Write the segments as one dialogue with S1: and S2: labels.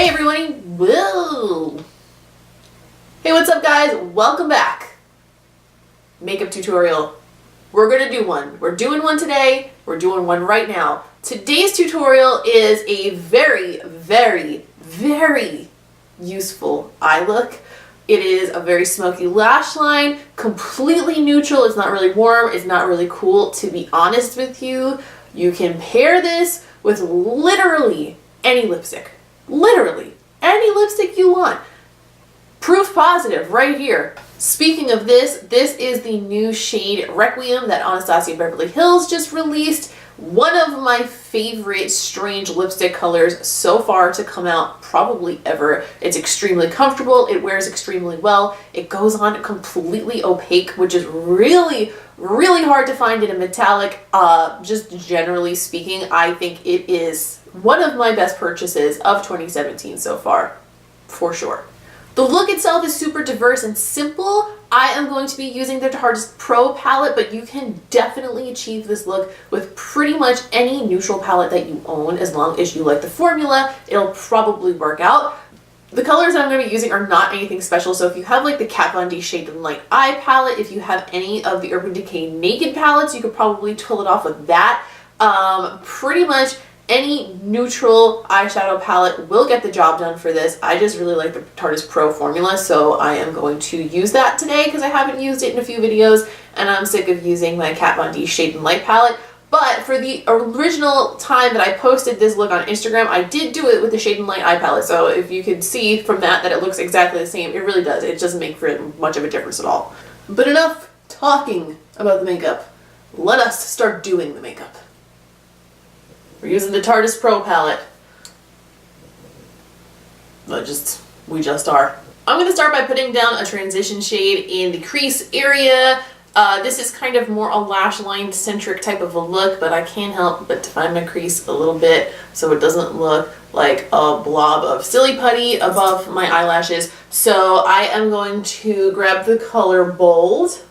S1: Hey everybody! Whoa! Hey, what's up guys? Welcome back. Makeup tutorial. We're gonna do one. We're doing one today. We're doing one right now. Today's tutorial is a very, very, very useful eye look. It is a very smoky lash line, completely neutral. It's not really warm. It's not really cool. To be honest with you, you can pair this with literally any lipstick. Literally any lipstick you want. Proof positive right here. Speaking of this is the new shade Requiem that Anastasia Beverly Hills just released. One of my favorite strange lipstick colors so far to come out, probably ever. It's extremely comfortable. It wears extremely well. It goes on completely opaque, which is really, really hard to find in a metallic. Just generally speaking, I think it is one of my best purchases of 2017 so far, for sure. The look itself is super diverse and simple. I am going to be using the Tarteist Pro palette, but you can definitely achieve this look with pretty much any neutral palette that you own. As long as you like the formula, it'll probably work out. The colors that I'm going to be using are not anything special, so if you have like the Kat Von D Shade and Light Eye palette, if you have any of the Urban Decay Naked palettes, you could probably pull it off with that. Pretty much any neutral eyeshadow palette will get the job done for this. I just really like the Tarteist Pro formula, so I am going to use that today because I haven't used it in a few videos and I'm sick of using my Kat Von D Shade and Light palette. But for the original time that I posted this look on Instagram, I did do it with the Shade and Light eye palette, so if you could see from that it looks exactly the same, it really does. It doesn't make for much of a difference at all. But enough talking about the makeup. Let us start doing the makeup. We're using the Tarteist Pro palette. We just are. I'm going to start by putting down a transition shade in the crease area. This is kind of more a lash line centric type of a look, but I can't help but define my crease a little bit so it doesn't look like a blob of silly putty above my eyelashes. So I am going to grab the color Bold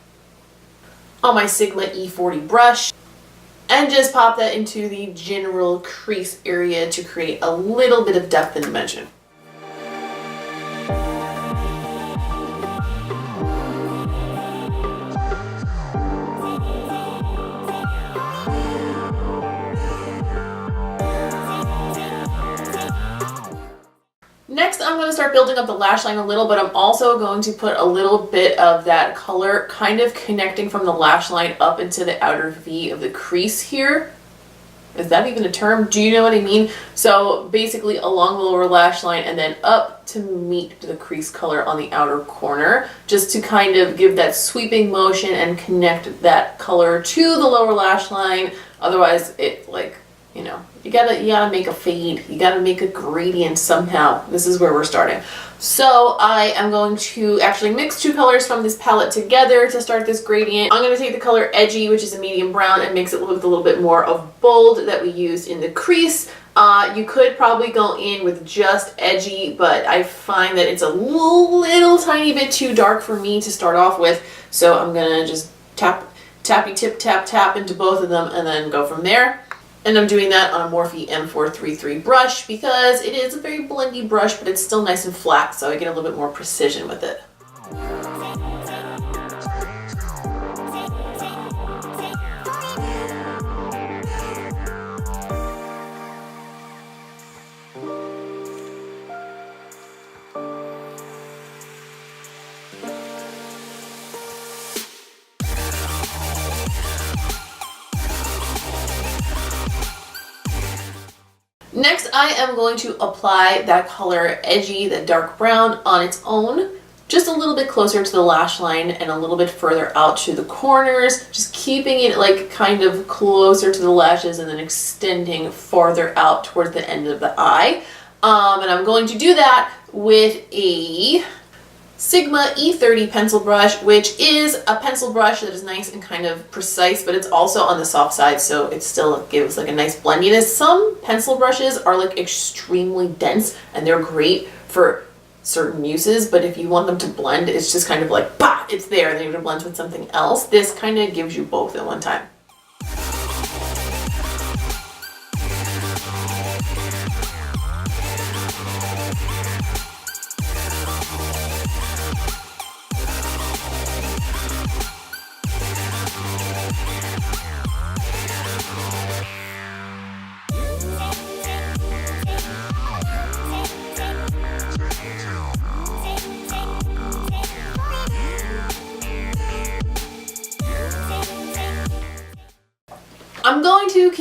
S1: on my Sigma E40 brush and just pop that into the general crease area to create a little bit of depth and dimension. Next, I'm going to start building up the lash line a little, but I'm also going to put a little bit of that color kind of connecting from the lash line up into the outer V of the crease here. Is that even a term? Do you know what I mean? So basically along the lower lash line and then up to meet the crease color on the outer corner, just to kind of give that sweeping motion and connect that color to the lower lash line. Otherwise it you know, you gotta make a fade. You gotta make a gradient somehow. This is where we're starting. So I am going to actually mix two colors from this palette together to start this gradient. I'm gonna take the color Edgy, which is a medium brown, and mix it with a little bit more of Bold that we used in the crease. You could probably go in with just Edgy, but I find that it's a little tiny bit too dark for me to start off with. So I'm gonna just tappy tip tap tap into both of them and then go from there. And I'm doing that on a Morphe M433 brush because it is a very blendy brush, but it's still nice and flat, so I get a little bit more precision with it. Next, I am going to apply that color Edgy, that dark brown, on its own, just a little bit closer to the lash line and a little bit further out to the corners, just keeping it like kind of closer to the lashes and then extending farther out towards the end of the eye. And I'm going to do that with a Sigma E30 pencil brush, which is a pencil brush that is nice and kind of precise, but it's also on the soft side, so it still gives like a nice blendiness. Some pencil brushes are like extremely dense and they're great for certain uses, but if you want them to blend, it's just kind of like, bah, it's there, and then it blends with something else. This kind of gives you both at one time.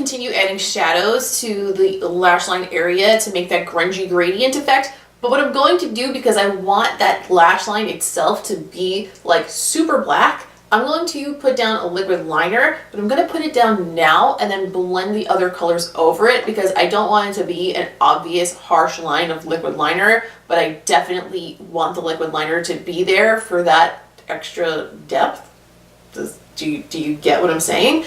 S1: continue adding shadows to the lash line area to make that grungy gradient effect. But what I'm going to do, because I want that lash line itself to be like super black, I'm going to put down a liquid liner, but I'm going to put it down now and then blend the other colors over it, because I don't want it to be an obvious harsh line of liquid liner, but I definitely want the liquid liner to be there for that extra depth. Do you get what I'm saying?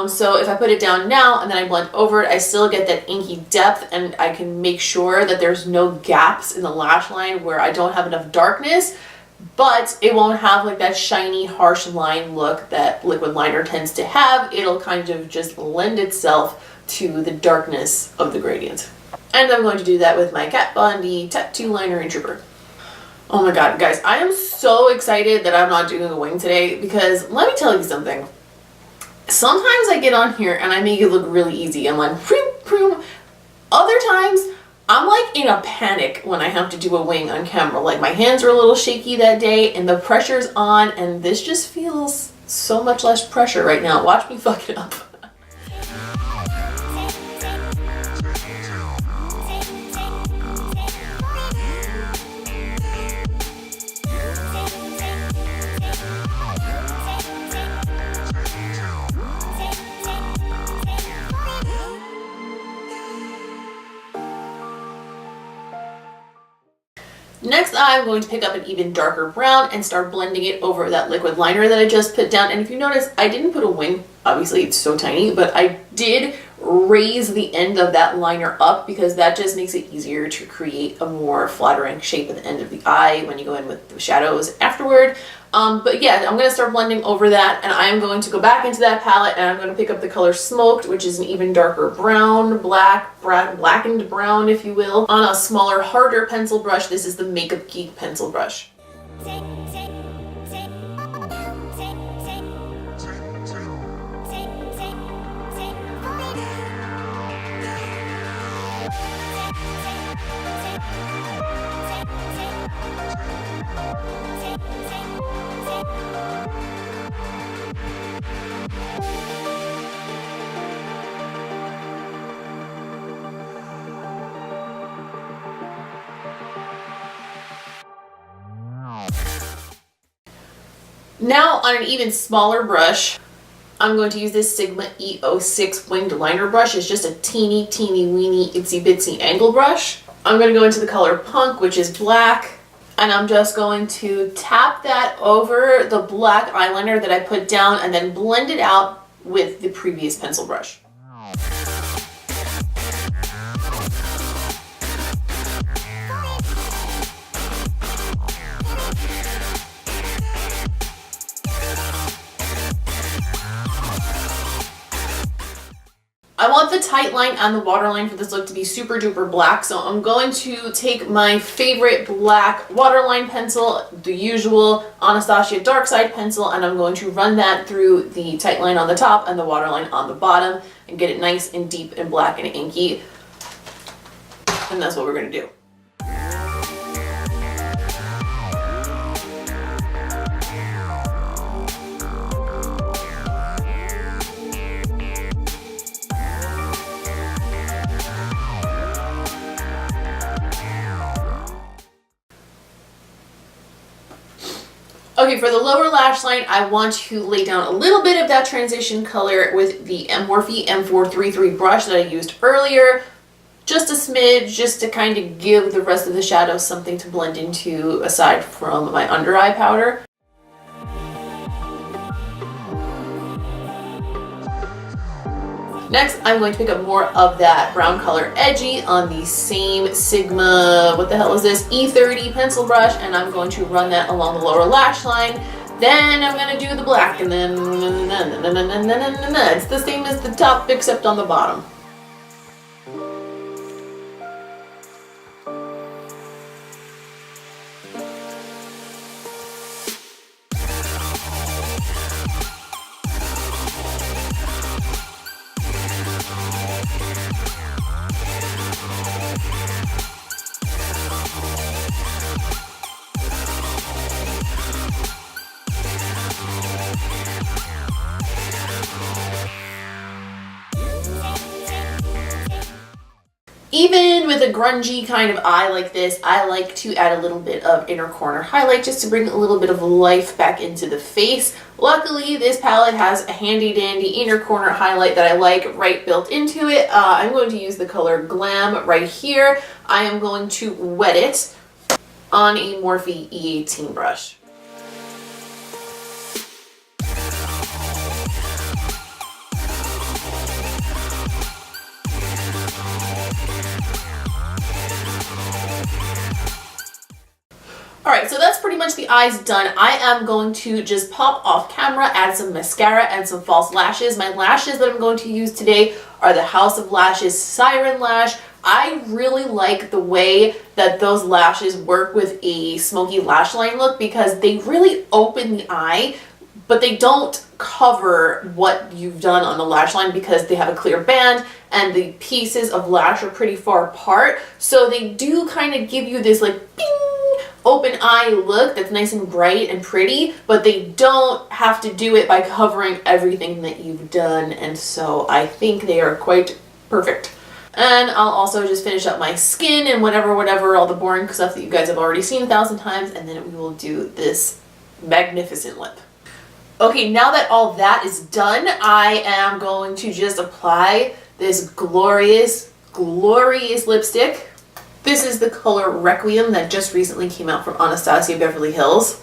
S1: So if I put it down now and then I blend over it, I still get that inky depth, and I can make sure that there's no gaps in the lash line where I don't have enough darkness, but it won't have like that shiny, harsh line look that liquid liner tends to have. It'll kind of just lend itself to the darkness of the gradient. And I'm going to do that with my Kat Von D Tattoo Liner in Trooper. Oh my god, guys, I am so excited that I'm not doing a wing today, because let me tell you something. Sometimes I get on here and I make it look really easy. I'm like, proom, proom. Other times, I'm like in a panic when I have to do a wing on camera. Like my hands are a little shaky that day and the pressure's on, and this just feels so much less pressure right now. Watch me fuck it up. Next, I'm going to pick up an even darker brown and start blending it over that liquid liner that I just put down. And if you notice, I didn't put a wing. Obviously, it's so tiny, but I did raise the end of that liner up, because that just makes it easier to create a more flattering shape at the end of the eye when you go in with the shadows afterward. But yeah, I'm going to start blending over that, and I'm going to go back into that palette and I'm going to pick up the color Smoked, which is an even darker brown, blackened brown, if you will, on a smaller, harder pencil brush. This is the Makeup Geek pencil brush. Now on an even smaller brush, I'm going to use this Sigma E06 winged liner brush. It's just a teeny weeny itsy bitsy angle brush. I'm going to go into the color Punk, which is black, and I'm just going to tap that over the black eyeliner that I put down and then blend it out with the previous pencil brush. I want the tight line and the waterline for this look to be super duper black, so I'm going to take my favorite black waterline pencil, the usual Anastasia Darkside pencil, and I'm going to run that through the tight line on the top and the waterline on the bottom and get it nice and deep and black and inky. And that's what we're going to do. Okay, for the lower lash line, I want to lay down a little bit of that transition color with the Morphe M433 brush that I used earlier. Just a smidge, just to kind of give the rest of the shadow something to blend into aside from my under eye powder. Next, I'm going to pick up more of that brown color Edgy on the same Sigma, what the hell is this, E30 pencil brush, and I'm going to run that along the lower lash line. Then I'm going to do the black, and then it's the same as the top except on the bottom. Even with a grungy kind of eye like this, I like to add a little bit of inner corner highlight just to bring a little bit of life back into the face. Luckily, this palette has a handy dandy inner corner highlight that I like right built into it. I'm going to use the color Glam right here. I am going to wet it on a Morphe E18 brush. Alright, so that's pretty much the eyes done. I am going to just pop off camera, add some mascara and some false lashes. My lashes that I'm going to use today are the House of Lashes Siren Lash. I really like the way that those lashes work with a smoky lash line look because they really open the eye, but they don't cover what you've done on the lash line because they have a clear band and the pieces of lash are pretty far apart. So they do kind of give you this like bing, open eye look that's nice and bright and pretty, but they don't have to do it by covering everything that you've done, and so I think they are quite perfect. And I'll also just finish up my skin and whatever, all the boring stuff that you guys have already seen 1,000 times, and then we will do this magnificent lip. Okay, now that all that is done, I am going to just apply this glorious lipstick. This is the color Requiem that just recently came out from Anastasia Beverly Hills.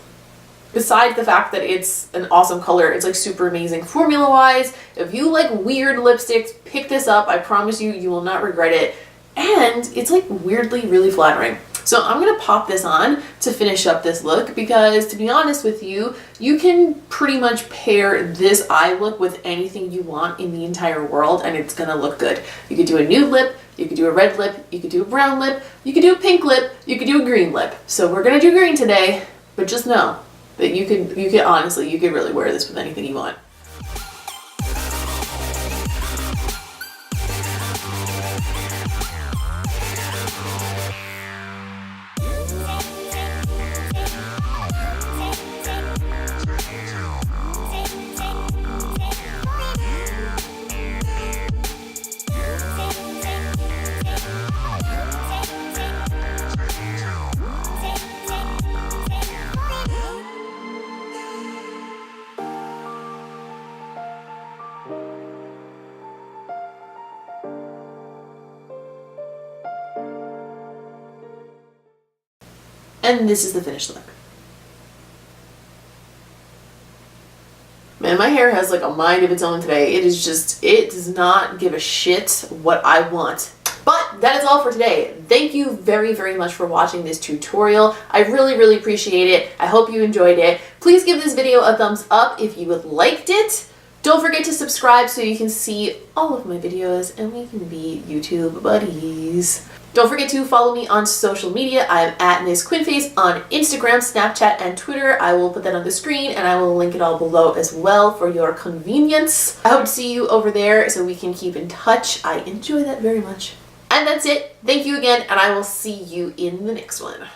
S1: Besides the fact that it's an awesome color, it's like super amazing formula wise. If you like weird lipsticks, pick this up. I promise you, you will not regret it. And it's like weirdly really flattering. So I'm going to pop this on to finish up this look because, to be honest with you, you can pretty much pair this eye look with anything you want in the entire world and it's going to look good. You could do a nude lip, you could do a red lip, you could do a brown lip, you could do a pink lip, you could do a green lip. So we're going to do green today, but just know that you could honestly, you could really wear this with anything you want. And this is the finished look. Man, my hair has like a mind of its own today. It is just, it does not give a shit what I want. But that is all for today. Thank you very, very much for watching this tutorial. I really, really appreciate it. I hope you enjoyed it. Please give this video a thumbs up if you liked it. Don't forget to subscribe so you can see all of my videos and we can be YouTube buddies. Don't forget to follow me on social media. I am at Ms. QuinnFace on Instagram, Snapchat, and Twitter. I will put that on the screen and I will link it all below as well for your convenience. I hope to see you over there so we can keep in touch. I enjoy that very much. And that's it. Thank you again, and I will see you in the next one.